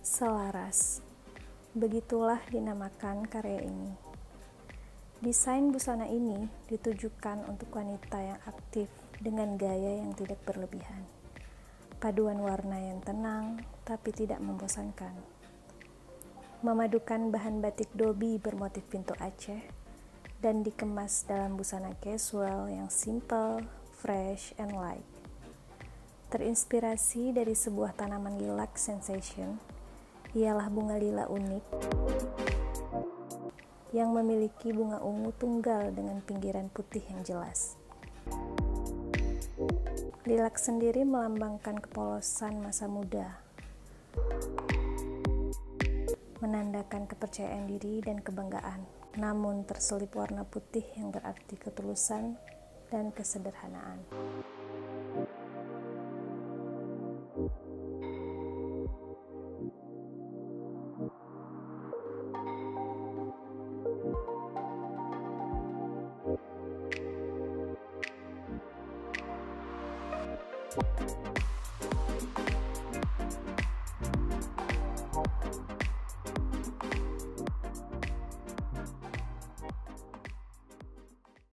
Selaras, begitulah dinamakan karya ini. Desain busana ini ditujukan untuk wanita yang aktif dengan gaya yang tidak berlebihan. Paduan warna yang tenang tapi tidak membosankan. Memadukan bahan batik dobi bermotif pintu Aceh dan dikemas dalam busana casual yang simple, fresh, and light. Terinspirasi dari sebuah tanaman lilac sensation, ialah bunga lila unik yang memiliki bunga ungu tunggal dengan pinggiran putih yang jelas. Lilac sendiri melambangkan kepolosan masa muda, menandakan kepercayaan diri dan kebanggaan, namun terselip warna putih yang berarti ketulusan dan kesederhanaan.